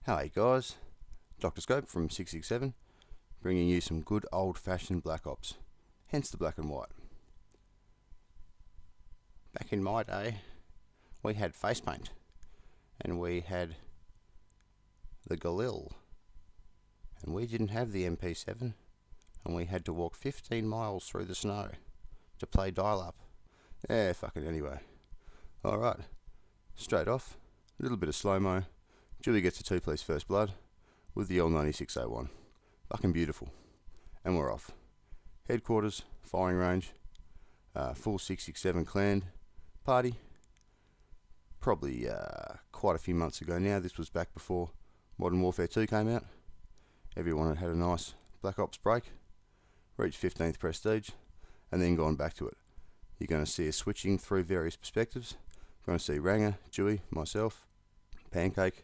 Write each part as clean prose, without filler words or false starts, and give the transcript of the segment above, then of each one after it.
Hi guys, Dr. Scope from 667, bringing you some good old-fashioned Black Ops, hence the black and white. Back in my day, we had face paint, and we had the Galil, and we didn't have the MP7, and we had to walk 15 miles through the snow to play dial-up. Yeah, fucking anyway. Alright, straight off, a little bit of slow-mo. Julie gets a 2-piece first blood with the L9601. Fucking beautiful. And we're off. Headquarters, firing range, full 667 clan party. Probably quite a few months ago now. This was back before Modern Warfare 2 came out. Everyone had had a nice Black Ops break, reached 15th prestige, and then gone back to it. You're going to see us switching through various perspectives. You're going to see Ranger, Dewey, myself, Pancake,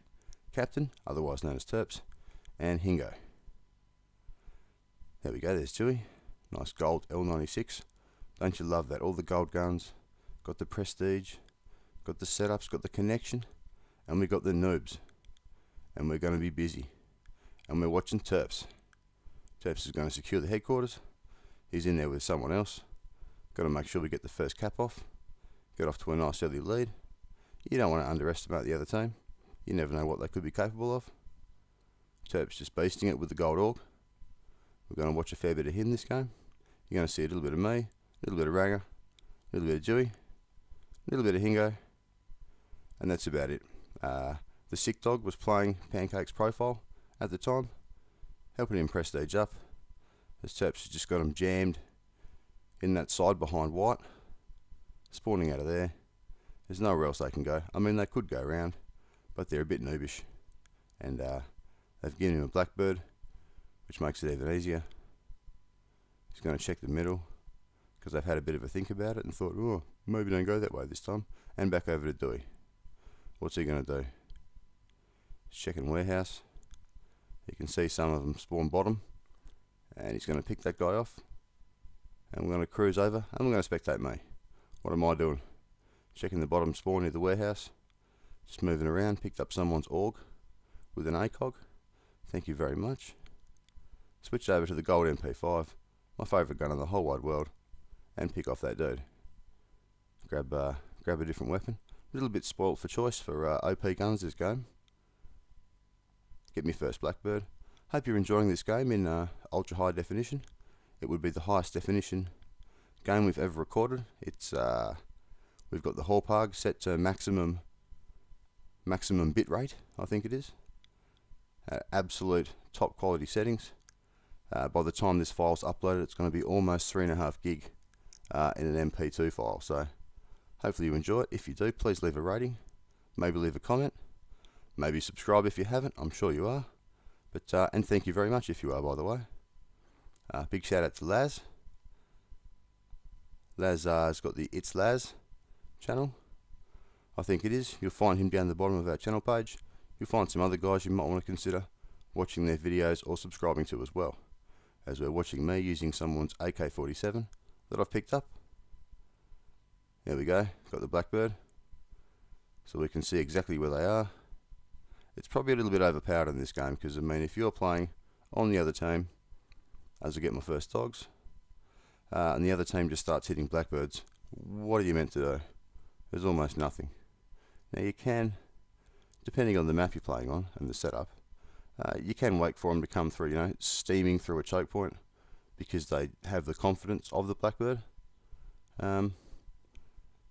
Captain, otherwise known as Terps, and Hingo. There we go, there's Dewey. Nice gold L96. Don't you love that? All the gold guns, got the prestige, got the setups, got the connection, and we got the noobs. And we're going to be busy. And we're watching Terps. Terps is going to secure the headquarters. He's in there with someone else. Got to make sure we get the first cap off. Get off to a nice early lead. You don't want to underestimate the other team. You never know what they could be capable of. Terps just beasting it with the gold org. We're going to watch a fair bit of him this game. You're going to see a little bit of me, a little bit of Ranger, a little bit of Dewey, a little bit of Hingo, and that's about it. The Sick Dog was playing Pancake's profile at the time, helping him prestige up. As Terps has just got him jammed in that side behind white, spawning out of there. There's nowhere else they can go. I mean, they could go around, but they're a bit noobish, and they've given him a blackbird, which makes it even easier. He's going to check the middle because they've had a bit of a think about it and thought, oh, maybe don't go that way this time, and back over to Dewey. What's he going to do? He's checking warehouse. You can see some of them spawn bottom, and he's going to pick that guy off, and we're going to cruise over, and we're going to spectate me. What am I doing? Checking the bottom spawn near the warehouse. Just moving around, picked up someone's org with an ACOG. Thank you very much. Switched over to the gold MP5, my favourite gun in the whole wide world, and pick off that dude. Grab a different weapon. A little bit spoilt for choice for OP guns this game. Get me first blackbird. Hope you're enjoying this game in ultra high definition. It would be the highest definition game we've ever recorded. It's we've got the Hallparg set to maximum bit rate, I think it is. Absolute top quality settings. By the time this file's uploaded, it's going to be almost 3.5 gig in an MP2 file. So hopefully you enjoy it. If you do, please leave a rating, maybe leave a comment, maybe subscribe if you haven't. I'm sure you are. But and thank you very much if you are, by the way. Big shout out to Laz. Laz has got the It's Laz channel. I think it is. You'll find him down the bottom of our channel page. You'll find some other guys you might want to consider watching their videos or subscribing to as well, as we're watching me using someone's AK-47 that I've picked up. There we go, got the blackbird, so we can see exactly where they are. It's probably a little bit overpowered in this game because, I mean, if you're playing on the other team, as I get my first dogs, and the other team just starts hitting blackbirds, what are you meant to do? There's almost nothing. Now you can, depending on the map you're playing on and the setup, you can wait for them to come through, you know, steaming through a choke point because they have the confidence of the blackbird. But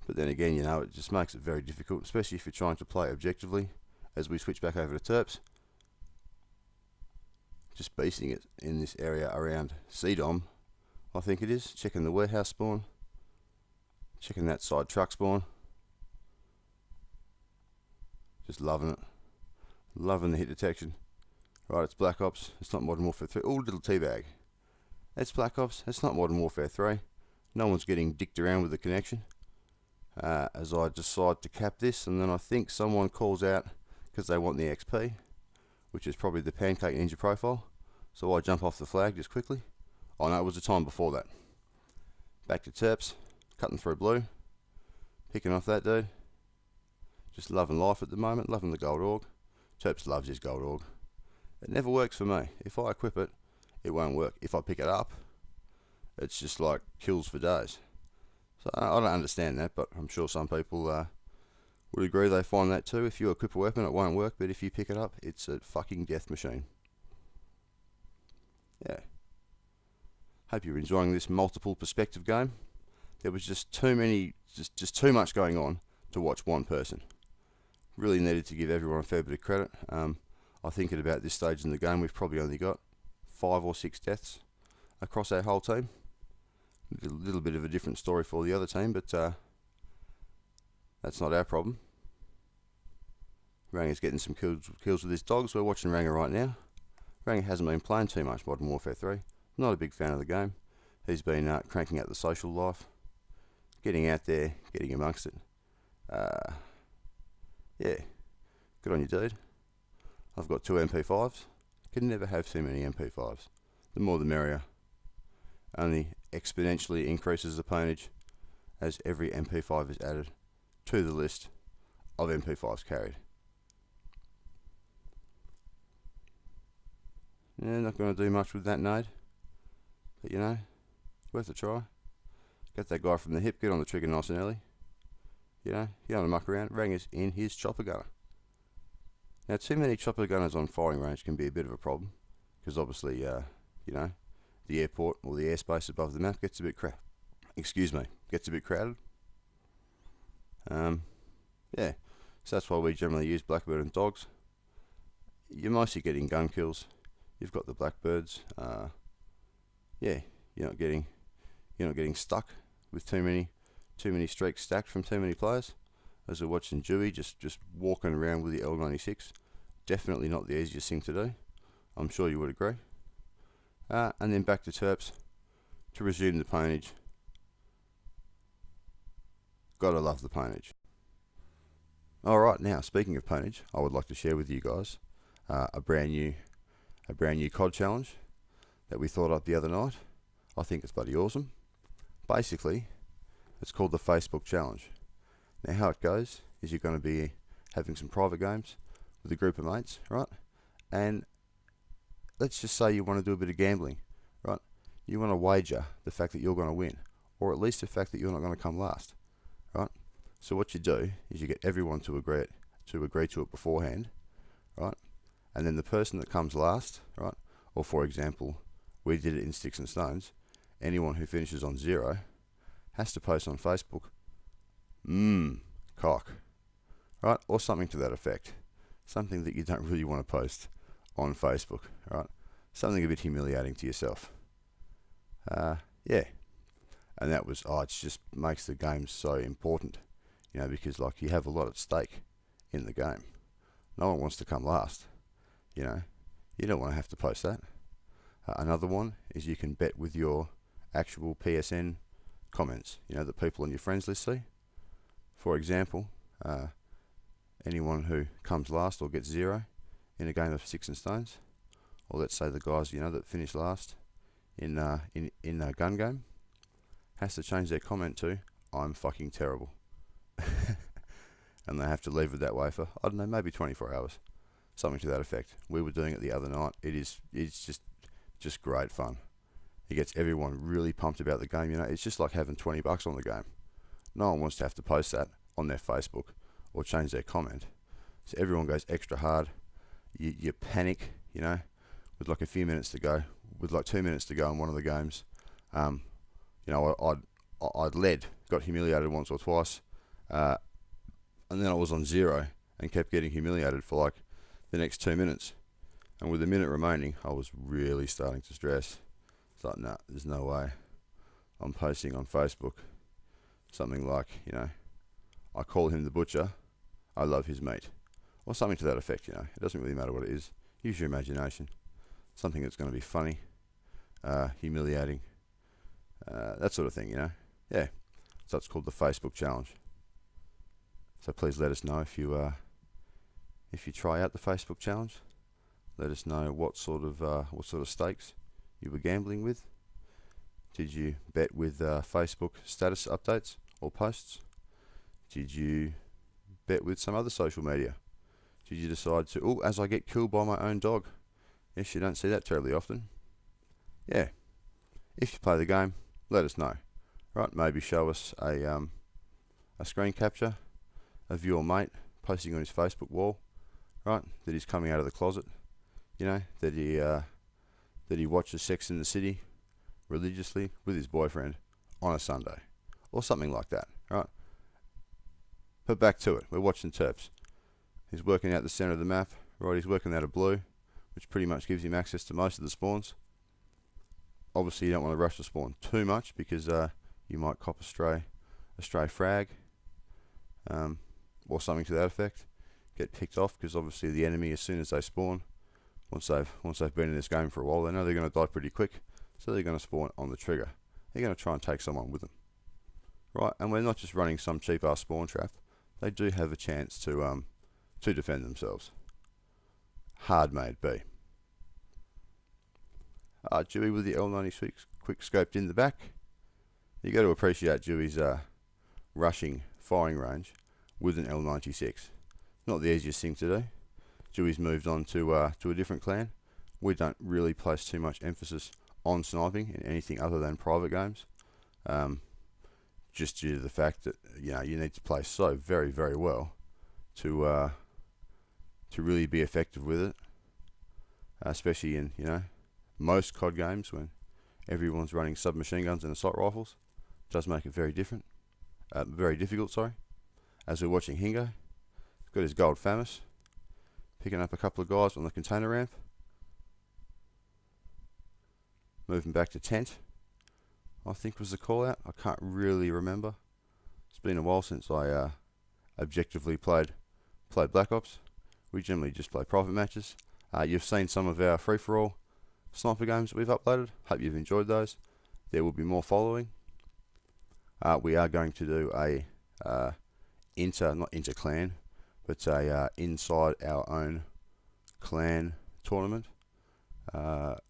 then again, you know, it just makes it very difficult, especially if you're trying to play objectively. As we switch back over to Terps, just beasting it in this area around CDOM, I think it is. Checking the warehouse spawn, checking that side truck spawn. Just loving it. Loving the hit detection. Right, it's Black Ops. It's not Modern Warfare 3. Ooh, little teabag. It's Black Ops. It's not Modern Warfare 3. No one's getting dicked around with the connection. As I decide to cap this, and then I think someone calls out because they want the XP, which is probably the Pancake Ninja profile. So I jump off the flag just quickly. Oh no, it was the time before that. Back to Terps. Cutting through blue. Picking off that dude. Just loving life at the moment, loving the gold org. Terps loves his gold org. It never works for me. If I equip it, it won't work. If I pick it up, it's just like kills for days. So I don't understand that, but I'm sure some people would agree they find that too. If you equip a weapon, it won't work, but if you pick it up, it's a fucking death machine. Yeah. Hope you're enjoying this multiple perspective game. There was just too much going on to watch one person. Really needed to give everyone a fair bit of credit. I think at about this stage in the game, we've probably only got 5 or 6 deaths across our whole team. A little bit of a different story for the other team, but that's not our problem. Ranger's getting some kills with his dogs. We're watching Ranger right now. Ranger hasn't been playing too much Modern Warfare 3. Not a big fan of the game. He's been cranking out the social life, getting out there, getting amongst it. Yeah, good on you, dude. I've got 2 MP5s. Can never have too many MP5s. The more the merrier. Only exponentially increases the pwnage as every MP5 is added to the list of MP5s carried. Yeah, not going to do much with that nade, but you know, worth a try. Get that guy from the hip, get on the trigger nice and early. You know, you don't want to muck around. Ranger's in his chopper gunner. Now, too many chopper gunners on firing range can be a bit of a problem, because obviously, you know, the airport or the airspace above the map gets a bit gets a bit crowded. Yeah, so that's why we generally use Blackbird and dogs. You're mostly getting gun kills. You've got the Blackbirds. Yeah, you're not getting stuck with too many streaks stacked from too many players. As we're watching Dewey just walking around with the L96, definitely not the easiest thing to do. I'm sure you would agree. And then back to Terps to resume the pwnage. Gotta love the pwnage. Alright, now speaking of pwnage, I would like to share with you guys a brand new COD challenge that we thought up the other night. I think it's bloody awesome. Basically, it's called the Facebook challenge. Now how it goes is you're going to be having some private games with a group of mates, right? And let's just say you want to do a bit of gambling, right? You want to wager the fact that you're going to win, or at least the fact that you're not going to come last, right? So what you do is you get everyone to agree to it beforehand, right? And then the person that comes last, right? Or for example, we did it in Sticks and Stones. Anyone who finishes on 0 has to post on Facebook, cock, right? Or something to that effect. Something that you don't really want to post on Facebook, right? Something a bit humiliating to yourself. Yeah. And that was, it just makes the game so important, you know, because like you have a lot at stake in the game. No one wants to come last, you know. You don't want to have to post that. Another one is you can bet with your actual PSN comments, you know, that people on your friends list see. For example, anyone who comes last or gets 0 in a game of Sticks and Stones, or let's say the guys, you know, that finish last in a gun game, has to change their comment to "I'm fucking terrible," and they have to leave it that way for, I don't know, maybe 24 hours, something to that effect. We were doing it the other night. It's just great fun. It gets everyone really pumped about the game. You know, it's just like having $20 on the game. No one wants to have to post that on their Facebook or change their comment. So everyone goes extra hard. You panic, you know, with like a few minutes to go, with like 2 minutes to go in one of the games. You know, I'd led, got humiliated once or twice, and then I was on 0 and kept getting humiliated for like the next 2 minutes. And with a minute remaining, I was really starting to stress. It's like, nah, there's no way I'm posting on Facebook something like, you know, I call him the butcher, I love his meat, or something to that effect. You know, it doesn't really matter what it is. Use your imagination. Something that's going to be funny, humiliating, that sort of thing. You know, yeah. So it's called the Facebook challenge. So please let us know if you try out the Facebook challenge. Let us know what sort of stakes you were gambling with. Did you bet with Facebook status updates or posts? Did you bet with some other social media? did you decide to, oh, as I get killed by my own dog? Yes, you don't see that terribly often. Yeah, if you play the game, let us know. Right, maybe show us a screen capture of your mate posting on his Facebook wall, right, that he's coming out of the closet, you know, that he watches Sex in the City religiously with his boyfriend on a Sunday, or something like that, right? But back to it, we're watching Terps. He's working out the center of the map, right? He's working out a blue, which pretty much gives him access to most of the spawns. Obviously, you don't want to rush the spawn too much because you might cop a stray frag, or something to that effect. Get picked off because obviously the enemy, as soon as they spawn, once they've been in this game for a while, they know they're going to die pretty quick, so they're going to spawn on the trigger. They're going to try and take someone with them, right? And we're not just running some cheap ass spawn trap. They do have a chance to defend themselves. Hard made B. Dewey with the L96 quick scoped in the back. You got to appreciate Dewey's rushing firing range with an L96. Not the easiest thing to do. Dewey's moved on to a different clan. We don't really place too much emphasis on sniping in anything other than private games, just due to the fact that you need to play so very, very well to really be effective with it, especially in most COD games when everyone's running submachine guns and assault rifles. It does make it very difficult. Sorry. As we're watching Hingo, he's got his gold FAMAS, picking up a couple of guys on the container ramp, moving back to tent, I think was the call out. I can't really remember. It's been a while since I objectively played Black Ops. We generally just play private matches. You've seen some of our free-for-all sniper games that we've uploaded. Hope you've enjoyed those. There will be more following. We are going to do a not inter-clan, but a inside our own clan tournament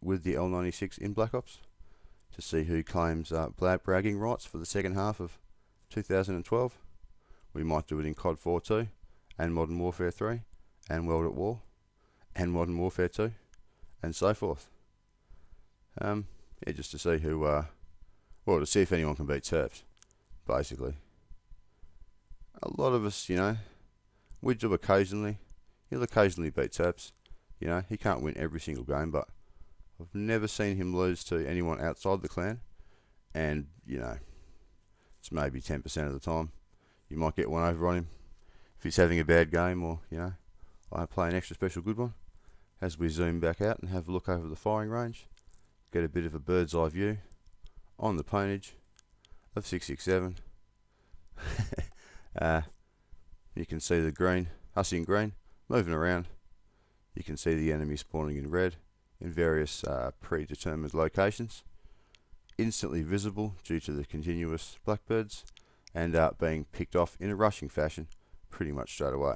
with the L96 in Black Ops to see who claims bragging rights for the second half of 2012. We might do it in COD 4 too, and Modern Warfare 3, and World at War, and Modern Warfare 2, and so forth. Yeah, just to see who, to see if anyone can beat Terps, basically. A lot of us, we do occasionally. He'll occasionally beat Terps. He can't win every single game, but I've never seen him lose to anyone outside the clan. And, it's maybe 10% of the time. You might get one over on him if he's having a bad game, or, I play an extra special good one. As we zoom back out and have a look over the firing range, get a bit of a bird's eye view on the pwnage of 667. You can see the green, us in green, moving around. You can see the enemy spawning in red in various predetermined locations. Instantly visible due to the continuous blackbirds, and being picked off in a rushing fashion pretty much straight away.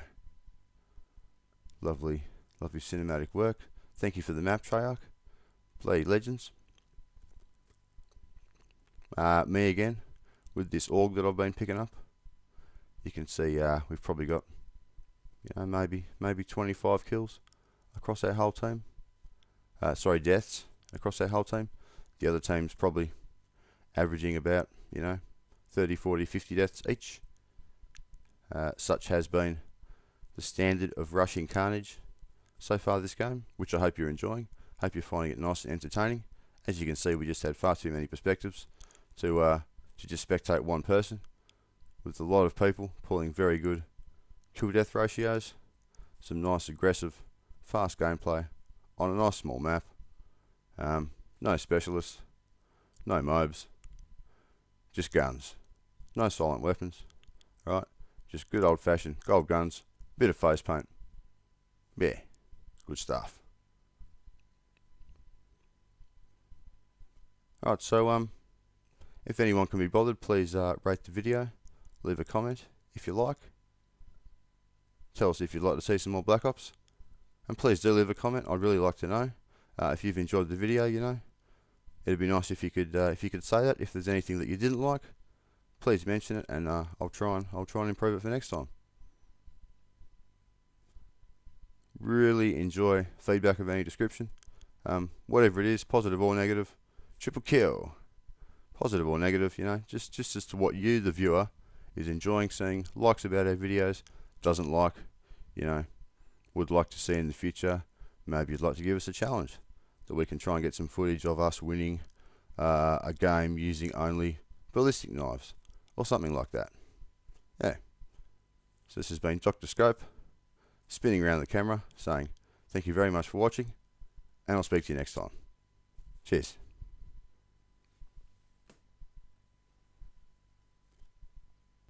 Lovely cinematic work. Thank you for the map, Treyarch. Bloody legends. Me again with this AUG that I've been picking up. You can see we've probably got maybe 25 kills across our whole team. Deaths across our whole team. The other team's probably averaging about 30, 40, 50 deaths each. Such has been the standard of rushing carnage so far this game, which I hope you're enjoying. Hope you're finding it nice and entertaining. As you can see, we just had far too many perspectives to just spectate one person, with a lot of people pulling very good kill death ratios, some nice aggressive fast gameplay on a nice small map. No specialists, no mobs, just guns, no silent weapons, right? Just good old fashioned gold guns, bit of face paint. Yeah, good stuff. Alright, so if anyone can be bothered, please rate the video, leave a comment if you like. Tell us if you'd like to see some more Black Ops, and please do leave a comment. I'd really like to know if you've enjoyed the video. It'd be nice if you could say that. If there's anything that you didn't like, please mention it, and I'll try and improve it for next time. really enjoy feedback of any description. Whatever it is, positive or negative, triple kill. Positive or negative, you know, just as to what you, the viewer, is enjoying seeing, likes about our videos, doesn't like, you know, would like to see in the future. Maybe you'd like to give us a challenge that we can try and get some footage of us winning a game using only ballistic knives or something like that. Yeah. So this has been Dr. Scope spinning around the camera saying thank you very much for watching, and I'll speak to you next time. Cheers.